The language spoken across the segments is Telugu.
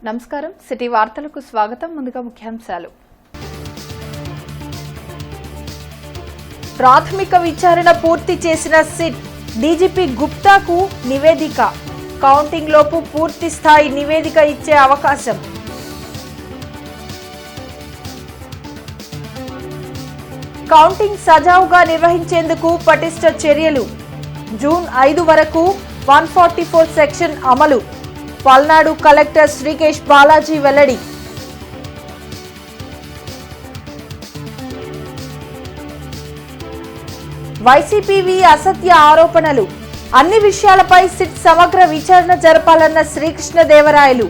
నమస్కారం సిటీ వార్తలకు స్వాగతం. ముందుగా ముఖ్యాంశాలు. ప్రాథమిక విచారణ పూర్తి చేసిన సిట్ డీజీపీ గుప్తాకు నివేదిక. కౌంటింగ్ లోపు పూర్తి స్థాయి నివేదిక ఇచ్చే అవకాశం. కౌంటింగ్ సజావుగా నిర్వహించేందుకు పటిష్ట చర్యలు. జూన్ 5 వరకు 144 సెక్షన్ అమలు. పల్నాడు కలెక్టర్ శ్రీకేష్ బాలాజీ వెల్లడి. వైసీపీవి అసత్య ఆరోపణలు. అన్ని విషయాలపై సిట్ సమగ్ర విచారణ జరపాలన్న శ్రీకృష్ణదేవరాయలు.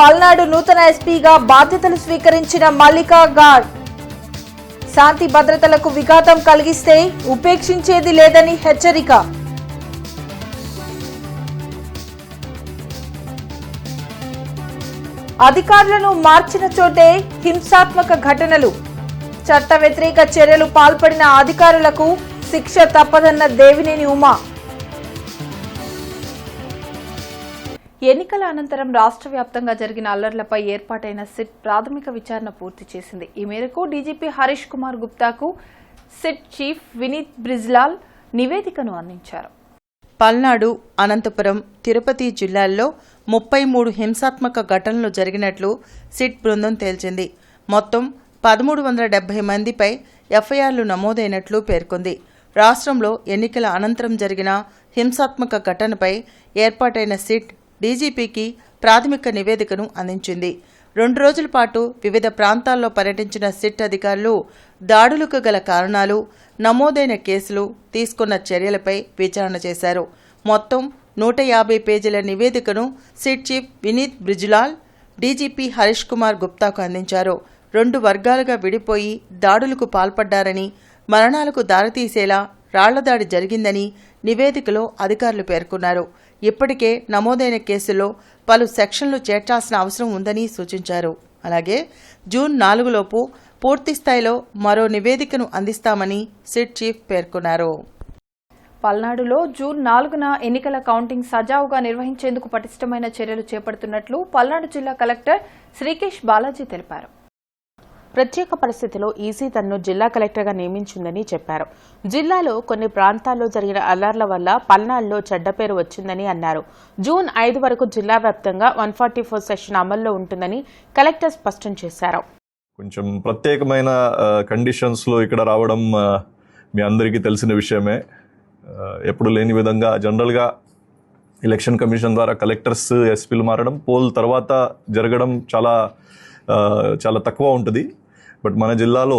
పల్నాడు నూతన ఎస్పీగా బాధ్యతలు స్వీకరించిన మల్లికా గాడ్. శాంతి భద్రతలకు విఘాతం కలిగిస్తే ఉపేక్షించేది లేదని హెచ్చరిక. అధికారులను మార్చిన చోటే హింసాత్మక ఘటనలు. చట్ట వ్యతిరేక చర్యలు పాల్పడిన అధికారులకు శిక్ష తప్పదన్న దేవినేని ఉమా. ఎన్నికల అనంతరం రాష్ట్ర వ్యాప్తంగా జరిగిన అల్లర్లపై ఏర్పాటైన సిట్ ప్రాథమిక విచారణ పూర్తి చేసింది. ఈ మేరకు డీజీపీ హరీష్ కుమార్ గుప్తాకు సిట్ చీఫ్ వినీత్ బ్రిజ్లాల్ నివేదికను అందించారు. పల్నాడు, అనంతపురం, తిరుపతి జిల్లాల్లో 33 హింసాత్మక ఘటనలు జరిగినట్లు సిట్ బృందం తేల్చింది. మొత్తం 1370 మందిపై ఎఫ్ఐఆర్లు నమోదైనట్లు పేర్కొంది. రాష్ట్రంలో ఎన్నికల అనంతరం జరిగిన హింసాత్మక ఘటనపై ఏర్పాటైన సిట్ డీజీపీకి ప్రాథమిక నివేదికను అందించింది. 2 రోజుల పాటు వివిధ ప్రాంతాల్లో పర్యటించిన సిట్ అధికారులు దాడులకు గల కారణాలు, నమోదైన కేసులు, తీసుకున్న చర్యలపై విచారణ చేశారు. మొత్తం 150 పేజీల నివేదికను SIT chief Vineet Brijlal DGP Harish Kumar గుప్తాకు అందించారు. 2 వర్గాలుగా విడిపోయి దాడులకు పాల్పడ్డారని, మరణాలకు దారితీసేలా రాళ్లదాడి జరిగిందని నివేదికలో అధికారులు పేర్కొన్నారు. ఇప్పటికే నమోదైన కేసుల్లో పలు సెక్షన్లు చేర్చాల్సిన అవసరం ఉందని సూచించారు. అలాగే జూన్ 4 లోపు పూర్తిస్థాయిలో మరో నివేదికను అందిస్తామని సిట్ చీఫ్ పేర్కొన్నారు. పల్నాడులో జూన్ 4న ఎన్నికల కౌంటింగ్ సజావుగా నిర్వహించేందుకు పటిష్టమైన చర్యలు చేపడుతున్నట్లు పల్నాడు జిల్లా కలెక్టర్ శ్రీకేష్ బాలాజీ తెలిపారు. ప్రత్యేక పరిస్థితిలో ఈసీ తనను జిల్లా కలెక్టర్గా నియమించిందని చెప్పారు. జిల్లాలో కొన్ని ప్రాంతాల్లో జరిగిన అల్లర్ల వల్ల పల్నాడులో చెడ్డ పేరు వచ్చిందని అన్నారు. జూన్ 5 వరకు జిల్లా వ్యాప్తంగా 144 సెక్షన్ అమల్లో ఉంటుందని కలెక్టర్ స్పష్టం చేశారు. కొంచెం ప్రత్యేకమైన కండిషన్స్లో ఇక్కడ రావడం మీ అందరికీ తెలిసిన విషయమే. ఎప్పుడు లేని విధంగా జనరల్గా ఎలక్షన్ కమిషన్ ద్వారా కలెక్టర్స్, ఎస్పీలు మారడం పోల్ తర్వాత జరగడం చాలా తక్కువ ఉంటుంది. బట్ మన జిల్లాలో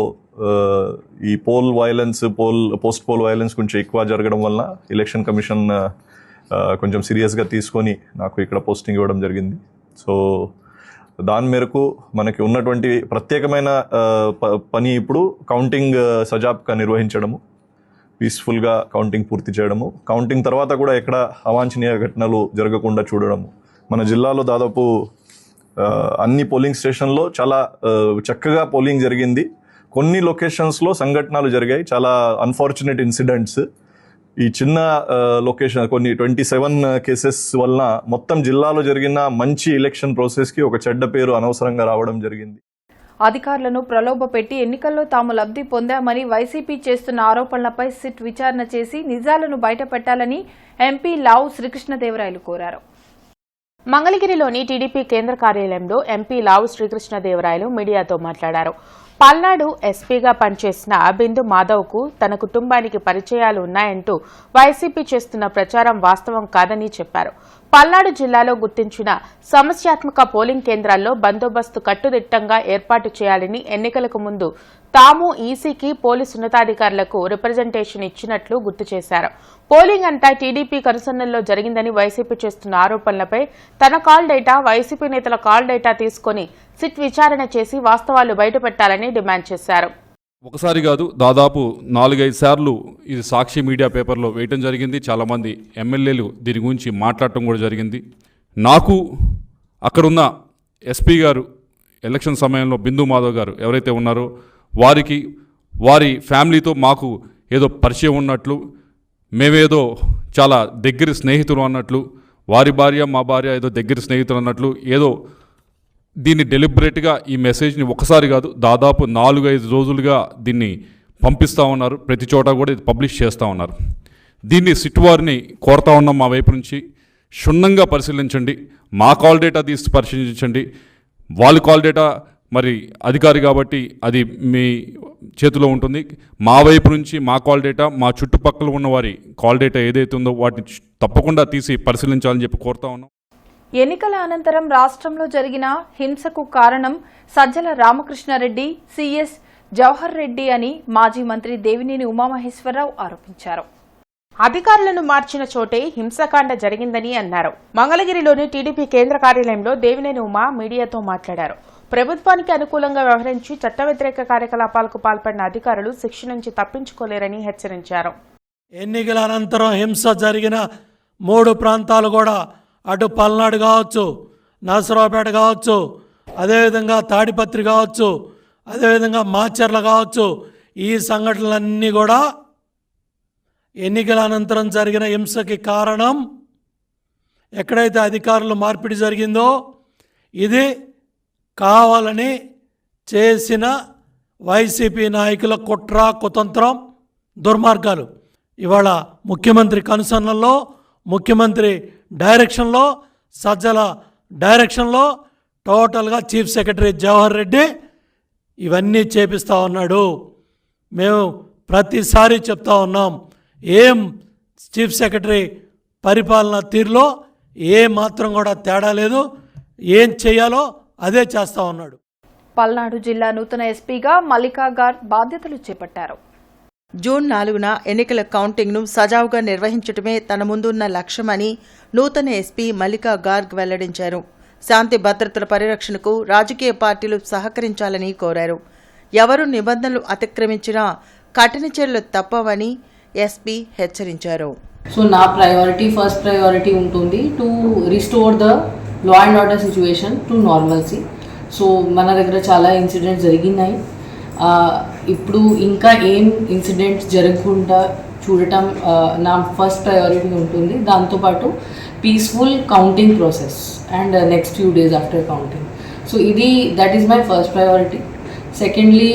ఈ pole violence, post poll violence కొంచెం ఎక్కువ జరగడం వల్ల ఎలక్షన్ కమిషన్ కొంచెం సీరియస్గా తీసుకొని నాకు ఇక్కడ పోస్టింగ్ ఇవ్వడం జరిగింది. సో దాని మేరకు మనకి ఉన్నటువంటి ప్రత్యేకమైన పని ఇప్పుడు కౌంటింగ్ సజావుగా నిర్వహించడము, పీస్ఫుల్గా కౌంటింగ్ పూర్తి చేయడము, కౌంటింగ్ తర్వాత కూడా ఎక్కడ అవాంఛనీయ ఘటనలు జరగకుండా చూడడము. మన జిల్లాలో దాదాపు అన్ని పోలింగ్ స్టేషన్లో చాలా చక్కగా పోలింగ్ జరిగింది. కొన్ని లొకేషన్స్లో సంఘటనలు జరిగాయి, చాలా అన్ఫార్చునేట్ ఇన్సిడెంట్స్. ఈ చిన్న లొకేషన్ కొన్ని 27 కేసెస్ వలన మొత్తం జిల్లాలో జరిగిన మంచి ఎలక్షన్ ప్రాసెస్కి ఒక చెడ్డ పేరు అనవసరంగా రావడం జరిగింది. అధికారులను ప్రలోభపెట్టి ఎన్నికల్లో తాము లబ్ధి పొందామని వైసీపీ చేస్తున్న ఆరోపణలపై సిట్ విచారణ చేసి నిజాలను బయటపెట్టాలని ఎంపీ లావు శ్రీకృష్ణదేవరాయలు కోరారు. మంగళగిరిలోని టీడీపీ కేంద్ర కార్యాలయంలో ఎంపీ లావు శ్రీకృష్ణదేవరాయలు మీడియాతో మాట్లాడారు. పల్నాడు ఎస్పీగా పనిచేసిన బిందు మాధవ్కు తన కుటుంబానికి పరిచయాలు ఉన్నాయంటూ వైసీపీ చేస్తున్న ప్రచారం వాస్తవం కాదని చెప్పారు. పల్నాడు జిల్లాలో గుర్తించిన సమస్యాత్మక పోలింగ్ కేంద్రాల్లో బందోబస్తు కట్టుదిట్టంగా ఏర్పాటు చేయాలని ఎన్నికలకు ముందు తాము ఈసీకి పోలీసు ఉన్నతాధికారులకు రిప్రజెంటేషన్ ఇచ్చినట్లు గుర్తు చేశారు. పోలింగ్ అంతా టీడీపీ కనుసన్నల్లో జరిగిందని వైసీపీ చేస్తున్న ఆరోపణలపై తన కాల్ డేటా, వైసీపీ నేతల కాల్ డేటా తీసుకుని సిట్ విచారణ చేసి వాస్తవాలు బయటపెట్టాలని డిమాండ్ చేశారు. ఒకసారి కాదు, దాదాపు 4-5 సార్లు ఇది సాక్షి మీడియా పేపర్లో వేయటం జరిగింది. చాలామంది ఎమ్మెల్యేలు దీని గురించి మాట్లాడటం కూడా జరిగింది. నాకు అక్కడున్న ఎస్పీ గారు ఎలక్షన్ సమయంలో బిందు మాధవ్ గారు ఎవరైతే ఉన్నారో వారి ఫ్యామిలీతో మాకు ఏదో పరిచయం ఉన్నట్లు మేమేదో చాలా దగ్గర స్నేహితులు అన్నట్లు, వారి భార్య మా భార్య ఏదో దగ్గర స్నేహితులు అన్నట్లు ఏదో దీన్ని డెలిబరేట్గా ఈ మెసేజ్ని ఒకసారి కాదు దాదాపు 4-5 రోజులుగా దీన్ని పంపిస్తూ ఉన్నారు. ప్రతి చోట కూడా ఇది పబ్లిష్ చేస్తూ ఉన్నారు. దీన్ని సిట్ వారిని కోరుతా ఉన్నాం, మా వైపు నుంచి క్షుణ్ణంగా పరిశీలించండి, మా కాల్ డేటా తీసి పరిశీలించండి. వాళ్ళ కాల్ డేటా మరి అధికారి కాబట్టి అది మీ చేతిలో ఉంటుంది. మా వైపు నుంచి మా కాల్ డేటా, మా చుట్టుపక్కల ఉన్న వారి కాల్ డేటా ఏదైతే ఉందో వాటిని తప్పకుండా తీసి పరిశీలించాలని చెప్పి కోరుతా ఉన్నాం. ఎన్నికల అనంతరం రాష్ట్రంలో జరిగిన హింసకు కారణం సజ్జల రామకృష్ణారెడ్డి, సిఎస్ జవహర్ రెడ్డి అని మాజీ మంత్రి దేవినేని ఉమామహేశ్వరరావు ఆరోపించారు. అధికారులను మార్చిన చోటే హింసాకాండ జరిగిందని అన్నారు. మంగళగిరిలోని టీడీపీ కేంద్ర కార్యాలయంలో దేవినేని ఉమా మీడియాతో మాట్లాడారు. ప్రభుత్వానికి అనుకూలంగా వ్యవహరించి చట్ట వ్యతిరేక కార్యకలాపాలకు పాల్పడిన అధికారులు శిక్ష నుంచి తప్పించుకోలేరని హెచ్చరించారు. ఎన్నికల అనంతరం హింస జరిగిన 3 ప్రాంతాలు కూడా అటు పల్నాడు కావచ్చు, నరసరావుపేట కావచ్చు, అదేవిధంగా తాడిపత్రి కావచ్చు, అదేవిధంగా మాచర్ల కావచ్చు, ఈ సంఘటనలన్నీ కూడా ఎన్నికల అనంతరం జరిగిన హింసకి కారణం ఎక్కడైతే అధికారులు మార్పిడి జరిగిందో ఇది కావాలని చేసిన వైసీపీ నాయకుల కుట్ర, కుతంత్రం, దుర్మార్గాలు. ఇవాళ ముఖ్యమంత్రి కనుసన్నల్లో, ముఖ్యమంత్రి డైరెక్షన్లో, సజ్జల డైరెక్షన్లో టోటల్గా చీఫ్ సెక్రటరీ జవహర్ రెడ్డి ఇవన్నీ చేపిస్తూ ఉన్నాడు. మేము ప్రతిసారి చెప్తా ఉన్నాం, ఏం చీఫ్ సెక్రటరీ పరిపాలన తీరులో ఏ మాత్రం కూడా తేడా లేదు, ఏం చేయాలో అదే చేస్తూ ఉన్నాడు. పల్నాడు జిల్లా నూతన ఎస్పీగా మల్లికా గార్గ్ బాధ్యతలు చేపట్టారు. జూన్ 4న ఎన్నికల కౌంటింగ్ను సజావుగా నిర్వహించడమే తన ముందున్న లక్ష్యమని నూతన ఎస్పీ మల్లికా గార్గ్ వెల్లడించారు. శాంతి భద్రతల పరిరక్షణకు రాజకీయ పార్టీలు సహకరించాలని కోరారు. ఎవరు నిబంధనలు అతిక్రమించినా కఠిన చర్యలు తప్పవని ఎస్పీ హెచ్చరించారు. సో నా ఫస్ట్ ప్రయారిటీ ఉంటుంది to restore the law and order situation to normalcy. So మన దగ్గర చాలా ఇన్సిడెంట్స్ జరిగినాయి. ఇప్పుడు ఇంకా ఏం ఇన్సిడెంట్స్ జరగకుండా చూడటం నా ఫస్ట్ ప్రయారిటీ ఉంటుంది. దాంతోపాటు peaceful counting process and next few days after counting. So that is my first priority. Secondly,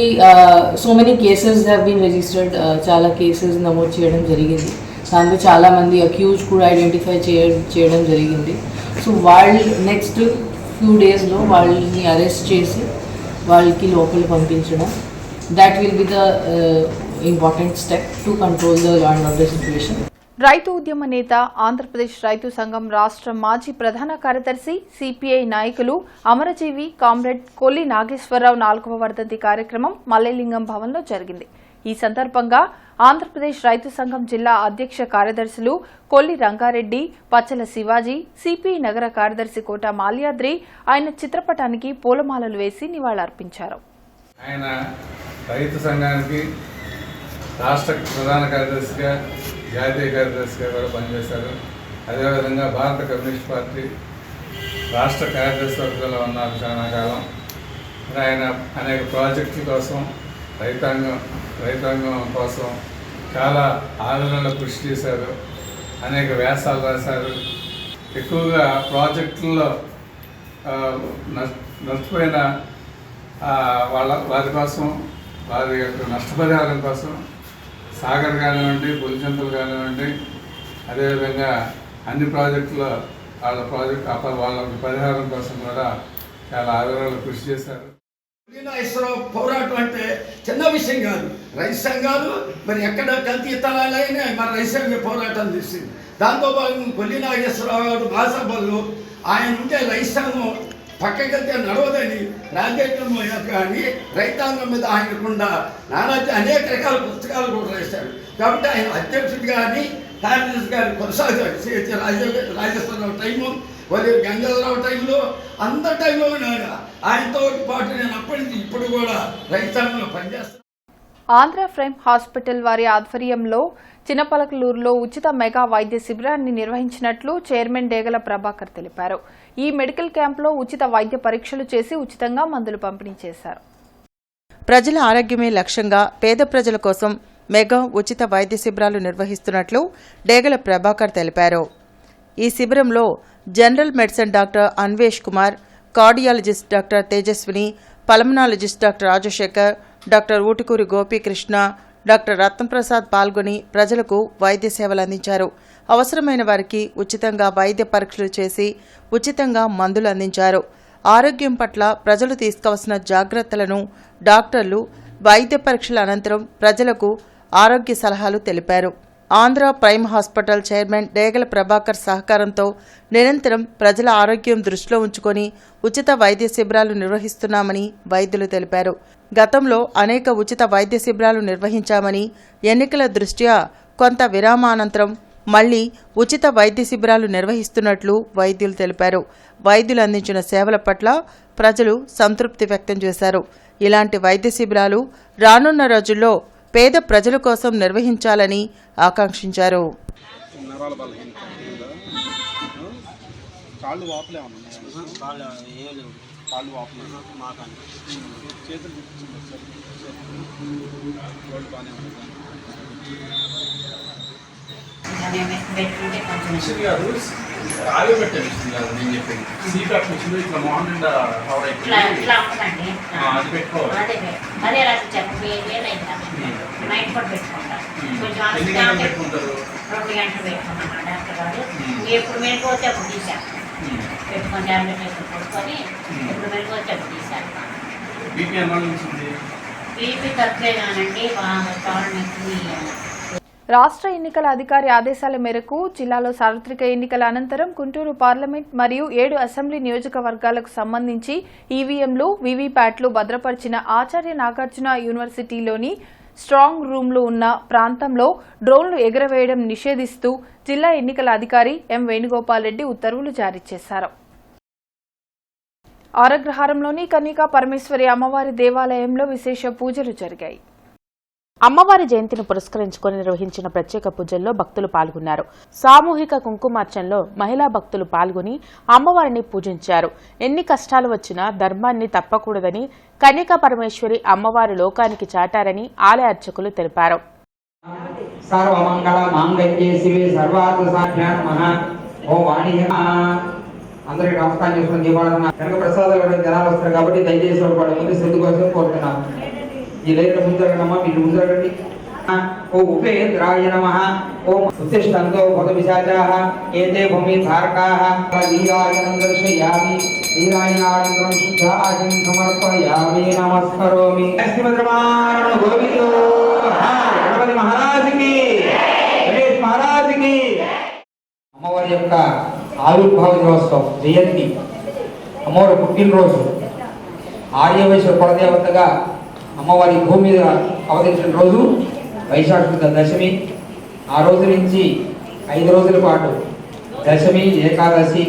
so many cases have been registered. చాలా కేసెస్ నమోదు చేయడం జరిగింది. దాంట్లో చాలామంది అక్యూజ్ కూడా ఐడెంటిఫై చేయడం జరిగింది. సో వాళ్ళు నెక్స్ట్ ఫ్యూ డేస్లో వాళ్ళని అరెస్ట్ చేసి వాళ్ళకి లోపల పంపించడం, that will be the important step to control the law and order situation. రైతు ఉద్యమ నేత, ఆంధ్రప్రదేశ్ రైతు సంఘం రాష్ట్ర మాజీ ప్రధాన కార్యదర్శి, సిపిఐ నాయకులు అమరజీవి కామ్రేడ్ కొల్లి నాగేశ్వరరావు 4వ వర్ధంతి కార్యక్రమం మల్లేలింగం భవన్లో జరిగింది. ఈ సందర్భంగా ఆంధ్రప్రదేశ్ రైతు సంఘం జిల్లా అధ్యక్ష కార్యదర్శులు కొల్లి రంగారెడ్డి, పచ్చల శివాజీ, సిపిఐ నగర కార్యదర్శి కోట మాల్యాద్రి ఆయన చిత్రపటానికి పూలమాలలు వేసి నివాళులర్పించారు. ఆయన రైతు సంఘానికి రాష్ట్ర ప్రధాన కార్యదర్శిగా, జాతీయ కార్యదర్శిగా కూడా పనిచేశారు. అదేవిధంగా భారత కమ్యూనిస్ట్ పార్టీ రాష్ట్ర కార్యదర్శి వర్గంలో ఉన్నారు చాలా కాలం. ఆయన అనేక ప్రాజెక్టుల కోసం, రైతాంగం కోసం చాలా ఆందోళనలో కృషి చేశారు. అనేక వ్యాసాలు రాశారు. ఎక్కువగా ప్రాజెక్టుల్లో నష్టపోయిన వారి కోసం, వారి యొక్క నష్టపరిహారం కోసం సాగర్ కానివ్వండి, పులిచింతలు కానివ్వండి, అదేవిధంగా అన్ని ప్రాజెక్టులో వాళ్ళ పరిహారం కోసం కూడా చాలా ఆదరణలో కృషి చేశారు. పోరాటం అంటే చిన్న విషయం కాదు. రైతు సంఘాలు మరి ఎక్కడ కల్తీ ఇతనాలైనా మన రైతు సంఘ పోరాటం చేసింది. దాంతో భాగంగా కొల్లి నాగేశ్వరరావు గారు మహాసభల్లో ఆయన ఉంటే రైతు సంఘం పక్కకెళ్తే నడవదని రాజ్యాంగం కానీ రైతాంగం మీద ఆయనకుండా అనేక రకాల పుస్తకాలు కూడా రాశారు. కాబట్టి ఆయన అధ్యక్షుడు కానీ కార్యదర్శి గారిని కొనసాగారు. రాజేశ్వరరావు టైము, వాళ్ళు గంగాధరరావు టైంలో, అందరి టైంలో ఆయనతో పాటు నేను అప్పటి నుంచి ఇప్పుడు కూడా రైతాంగంలో పనిచేస్తాను. ఆంధ్ర ఫ్రేమ్ హాస్పిటల్ వారి ఆధ్వర్యంలో చిన్నపలకలూరులో ఉచిత మెగా వైద్య శిబిరాన్ని నిర్వహించినట్లు చైర్మన్ డేగల ప్రభాకర్ తెలిపారు. ఈ మెడికల్ క్యాంపులో ఉచిత వైద్య పరీక్షలు చేసి ఉచితంగా మందులు పంపిణీ చేశారు. ప్రజల ఆరోగ్యమే లక్ష్యంగా పేద ప్రజల కోసం మెగా ఉచిత వైద్య శిబిరాలు నిర్వహిస్తున్నట్లు డేగల ప్రభాకర్ తెలిపారు. ఈ శిబిరంలో general medicine doctor Anvesh Kumar, cardiologist doctor Tejaswini, pulmonologist doctor Rajasekhar, doctor Utukuri Gopikrishna, doctor Ratnaprasad పాల్గొని ప్రజలకు వైద్య సేవలు అందించారు. అవసరమైన వారికి ఉచితంగా వైద్య పరీక్షలు చేసి ఉచితంగా మందులు అందించారు. ఆరోగ్యం పట్ల ప్రజలు తీసుకోవాల్సిన జాగ్రత్తలను డాక్టర్లు వైద్య పరీక్షల అనంతరం ప్రజలకు ఆరోగ్య సలహాలు తెలిపారు. ఆంధ్ర ప్రైమ్ హాస్పిటల్ చైర్మన్ డేగల ప్రభాకర్ సహకారంతో నిరంతరం ప్రజల ఆరోగ్యం దృష్టిలో ఉంచుకొని ఉచిత వైద్య శిబిరాలు నిర్వహిస్తున్నామని వైద్యులు తెలిపారు. గతంలో అనేక ఉచిత వైద్య శిబిరాలు నిర్వహించామని, ఎన్నికల దృష్ట్యా కొంత విరామానంతరం మళ్లీ ఉచిత వైద్య శిబిరాలు నిర్వహిస్తున్నట్లు వైద్యులు తెలిపారు. వైద్యులు అందించిన సేవల పట్ల ప్రజలు సంతృప్తి వ్యక్తం చేశారు. ఇలాంటి వైద్య శిబిరాలు రానున్న రోజుల్లో పేద ప్రజల కోసం నిర్వహించాలని ఆకాంక్షించారు. ఎప్పుడు మెలకు వచ్చి అప్పుడు తీసాను, పెట్టుకొని టాబ్లెట్ కొట్టుకొని ఎప్పుడు మెలకు వచ్చి అప్పుడు తీసాను. బీపీ తక్కువే కానండి, బాగా కావాలని. రాష్ట్ర ఎన్నికల అధికారి ఆదేశాల మేరకు జిల్లాలో సార్వత్రిక ఎన్నికల అనంతరం గుంటూరు పార్లమెంట్ మరియు 7 అసెంబ్లీ నియోజకవర్గాలకు సంబంధించి ఈవీఎంలు, వీవీప్యాట్లు భద్రపరిచిన ఆచార్య నాగార్జున యూనివర్సిటీలోని స్ట్రాంగ్ రూమ్లు ఉన్న ప్రాంతంలో డ్రోన్లు ఎగురవేయడం నిషేధిస్తూ జిల్లా ఎన్నికల అధికారి ఎం వేణుగోపాల్ రెడ్డి ఉత్తర్వులు జారీ చేశారు. ఆరగ్రహారంలోని కన్నికా పరమేశ్వరి అమ్మవారి దేవాలయంలో విశేష పూజలు జరిగాయి. అమ్మవారి జయంతిని పురస్కరించుకొని నిర్వహించిన ప్రత్యేక పూజల్లో భక్తులు పాల్గొన్నారు. సామూహిక కుంకుమార్చనలో మహిళా భక్తులు పాల్గొని అమ్మవారిని పూజించారు. ఎన్ని కష్టాలు వచ్చినా ధర్మాన్ని తప్పకూడదని కన్నికా పరమేశ్వరి అమ్మవారి లోకానికి చాటారని ఆలయ అర్చకులు తెలిపారు. అందరికి నమస్కారం చేసుకుని దీపావళి కనుక ప్రసాదాలు జనాలు వస్తారు కాబట్టి దయచేసి ముందు శ్రద్ధ కోసం కోరుతున్నాం. ఈ లేఖ ముందరగమ్మా, మీరు ముందరగండి. ఓ ఉపేంద్రాయ నమః. ఓం ఉత్తిష్టంతో భగవిశాచాః ఏతే భూమి ధారకాః. వీరాయనం దర్శయామి. వీరాయనానందరం శుద్ధాజం సమర్పయామి. నమస్కరోమి. శ్రీమద్రమారణ గోవిందో గణపతి మహారాజుకి, గణేష్ మహారాజుకి. అమ్మవారి యొక్క ఆవిర్భావ దినోత్సవం, జయంతి, అమ్మవారి పుట్టినరోజు, ఆర్యవైశ్య కులదేవతగా అమ్మవారి భూమి మీద అవతరించిన రోజు వైశాఖ దశమి. ఆ రోజు నుంచి 5 రోజుల పాటు దశమి, ఏకాదశి,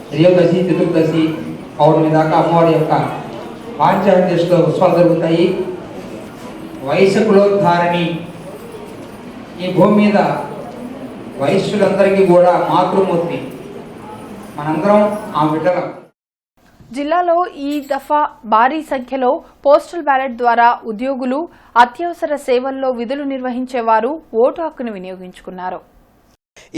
త్రయోదశి, చతుర్దశి, పౌర్ణమి దాకా అమ్మవారి యొక్క పాంచాహ్నిష్లో ఉత్సవాలు జరుగుతాయి. వైశకులోద్ధారిణి, ఈ భూమి మీద వైశ్యులందరికీ కూడా మాతృమూర్తి. మనందరం ఆ బిడ్డలం. జిల్లాలో ఈ దఫా భారీ సంఖ్యలో పోస్టల్ బ్యాలెట్ ద్వారా ఉద్యోగులు, అత్యవసర సేవల్లో విధులు నిర్వహించేవారు ఓటు హక్కును వినియోగించుకున్నారు.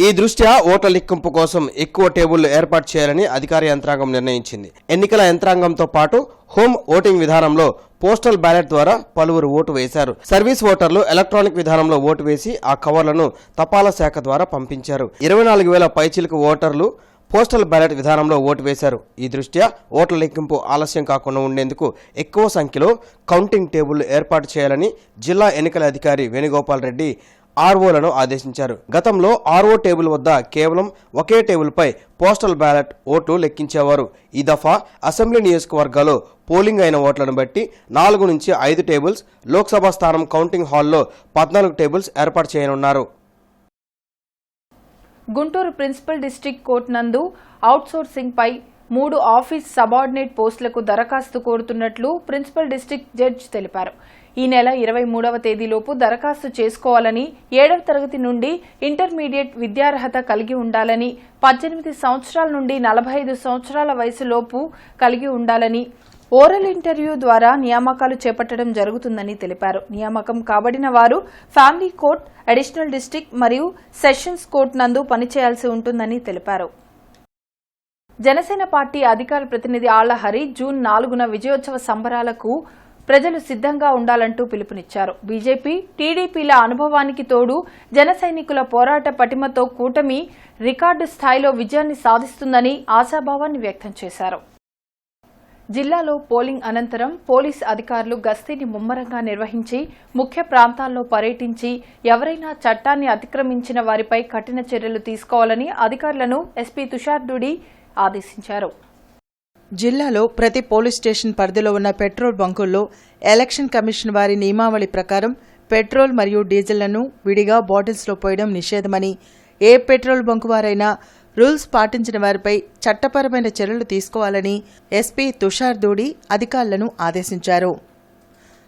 ఈ దృష్ట్యా ఓట్ల లెక్కింపు కోసం ఎక్కువ టేబుళ్లు ఏర్పాటు చేయాలని అధికార యంత్రాంగం నిర్ణయించింది. ఎన్నికల యంత్రాంగంతో పాటు హోమ్ ఓటింగ్ విధానంలో పోస్టల్ బ్యాలెట్ ద్వారా పలువురు ఓటు వేశారు. సర్వీస్ ఓటర్లు ఎలక్ట్రానిక్ విధానంలో ఓటు వేసి ఆ కవర్లను తపాలా శాఖ ద్వారా పంపించారు. 24,000 పైచిలుకు ఓటర్లు పోస్టల్ బ్యాలెట్ విధానంలో ఓటు వేశారు. ఈ దృష్ట్యా ఓట్ల లెక్కింపు ఆలస్యం కాకుండా ఉండేందుకు ఎక్కువ సంఖ్యలో కౌంటింగ్ టేబుళ్లు ఏర్పాటు చేయాలని జిల్లా ఎన్నికల అధికారి వేణుగోపాల్ రెడ్డి ఆర్ఓలను ఆదేశించారు. గతంలో ఆర్ఓ టేబుల్ వద్ద కేవలం ఒకే టేబుల్పై పోస్టల్ బ్యాలెట్ ఓట్లు లెక్కించేవారు. ఈ దఫా అసెంబ్లీ నియోజకవర్గాల్లో పోలింగ్ అయిన ఓట్లను బట్టి 4 నుంచి 5 టేబుల్స్, లోక్సభ స్థానం కౌంటింగ్ హాల్లో 14 టేబుల్స్ ఏర్పాటు చేయనున్నారు. గుంటూరు ప్రిన్సిపల్ డిస్ట్రిక్ట్ కోర్టు నందు అవుట్సోర్సింగ్ పై 3 ఆఫీస్ సబార్డినేట్ పోస్టులకు దరఖాస్తు కోరుతున్నట్లు ప్రిన్సిపల్ డిస్ట్రిక్ట్ జడ్జి తెలిపారు. ఈ నెల 23వ తేదీలోపు దరఖాస్తు చేసుకోవాలని, 7వ తరగతి నుండి ఇంటర్మీడియట్ విద్యార్హత కలిగి ఉండాలని, 18 సంవత్సరాల నుండి 45 సంవత్సరాల వయసులోపు కలిగి ఉండాలని, ఓరల్ ఇంటర్వ్యూ ద్వారా నియామకాలు చేపట్టడం జరుగుతుందని తెలిపారు. నియామకం కాబడిన వారు ఫ్యామిలీ కోర్ట్, అడిషనల్ డిస్ట్రిక్ట్ మరియు సెషన్స్ కోర్టు నందు పనిచేయాల్సి ఉంటుందని తెలిపారు. జనసేన పార్టీ అధికార ప్రతినిధి ఆళ్ల హరి జూన్ 4న విజయోత్సవ సంబరాలకు ప్రజలు సిద్ధంగా ఉండాలంటూ పిలుపునిచ్చారు. బీజేపీ, టీడీపీల అనుభవానికి తోడు జన సైనికుల పోరాట పటిమతో కూటమి రికార్డు స్థాయిలో విజయాన్ని సాధిస్తుందని ఆశాభావాన్ని వ్యక్తం చేశారు. జిల్లాలో పోలింగ్ అనంతరం పోలీస్ అధికారులు గస్తీని ముమ్మరంగా నిర్వహించి ముఖ్య ప్రాంతాల్లో పర్యటించి ఎవరైనా చట్టాన్ని అతిక్రమించిన వారిపై కఠిన చర్యలు తీసుకోవాలని అధికారులను ఎస్పీ తుషార్ దూడి ఆదేశించారు. జిల్లాలో ప్రతి పోలీస్ స్టేషన్ పరిధిలో ఉన్న పెట్రోల్ బంకుల్లో ఎలక్షన్ కమిషన్ వారి నియమావళి ప్రకారం పెట్రోల్ మరియు డీజిల్లను విడిగా బాటిల్స్లో పోయడం నిషేధమని, ఏ పెట్రోల్ బంకు వారైనా రూల్స్ పాటించిన వారిపై చట్టపరమైన చర్యలు తీసుకోవాలని ఎస్పీ తుషార్ దూడి అధికారులను ఆదేశించారు.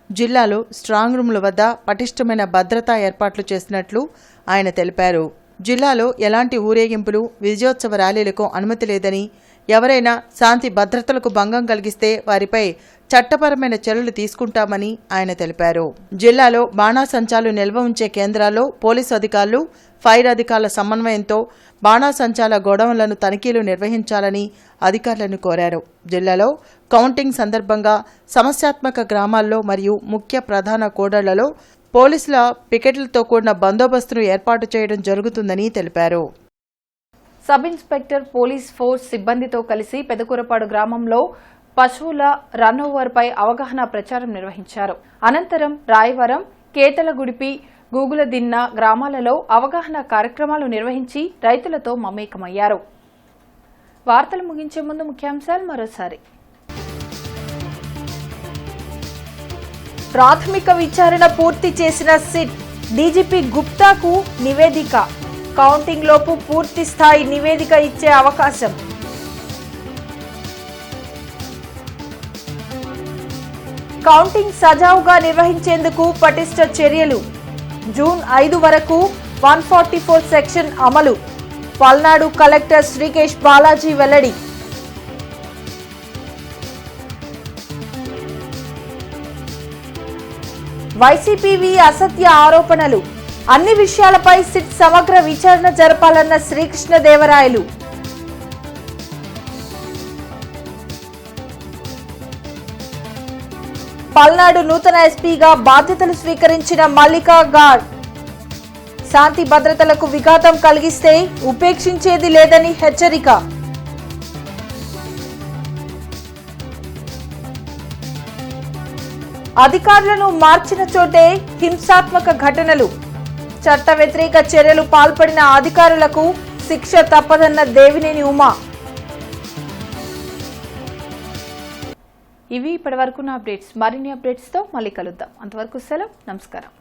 జిల్లాలో స్ట్రాంగ్ రూమ్ల వద్ద పటిష్టమైన భద్రతా ఏర్పాట్లు చేసినట్లు ఆయన తెలిపారు. జిల్లాలో ఎలాంటి ఊరేగింపులు, విజయోత్సవ ర్యాలీలకు అనుమతి లేదని, ఎవరైనా శాంతి భద్రతలకు భంగం కలిగిస్తే వారిపై చట్టపరమైన చర్యలు తీసుకుంటామని ఆయన తెలిపారు. జిల్లాలో బాణాసంచాలు నిల్వ ఉంచే కేంద్రాల్లో పోలీసు అధికారులు, ఫైర్ అధికారుల సమన్వయంతో బాణాసంచాల గోడౌన్లను తనిఖీలు నిర్వహించాలని అధికారులను కోరారు. జిల్లాలో కౌంటింగ్ సందర్భంగా సమస్యాత్మక గ్రామాల్లో మరియు ముఖ్య ప్రధాన కూడళ్లలో పోలీసుల పికెట్లతో కూడిన బందోబస్తును ఏర్పాటు చేయడం జరుగుతుందని తెలిపారు. సబ్ ఇన్స్పెక్టర్ పోలీస్ ఫోర్స్ సిబ్బందితో కలిసి పెదకూరపాడు గ్రామంలో పశువుల రన్ ఓవర్పై అవగాహన ప్రచారం నిర్వహించారు. అనంతరం రాయవరం, కేతలగుడిపి, గూగులదిన్న గ్రామాలలో అవగాహన కార్యక్రమాలు నిర్వహించి రైతులతో మమేకమయ్యారు. వార్తలు ముగించే ముందు ముఖ్యాంశాలు మరోసారి. ప్రాథమిక విచారణ పూర్తి చేసిన సిట్, డీజీపీ గుప్తాకు నివేదిక. కౌంటింగ్ లోపు పూర్తి స్థాయి నివేదిక ఇచ్చే అవకాశం. కౌంటింగ్ సజావుగా నిర్వహించేందుకు పటిష్ట చర్యలు. జూన్ 5 వరకు 144 సెక్షన్ అమలు. పల్నాడు కలెక్టర్ శ్రీకేష్ బాలాజీ వెల్లడి. వైసీపీవి అసత్య ఆరోపణలు, అన్ని విషయాలపై సిట్ సమగ్ర విచారణ జరపాలన్న శ్రీకృష్ణదేవరాయలు. పల్నాడు నూతన ఎస్పీగా బాధ్యతలు స్వీకరించిన మల్లికా గాడ్. శాంతి భద్రతలకు విఘాతం కలిగిస్తే ఉపేక్షించేది లేదని హెచ్చరిక. అధికారులను మార్చిన చోటే హింసాత్మక ఘటనలు. చట్ట వ్యతిరేక చర్యలు పాల్పడిన అధికారులకు శిక్ష తప్పదన్న దేవినేని ఉమా. ఇవి ఇప్పటివరకున్న అప్డేట్స్. మరిన్ని అప్డేట్స్తో మళ్ళీ కలుద్దాం. అంతవరకు సెలవు. నమస్కారం.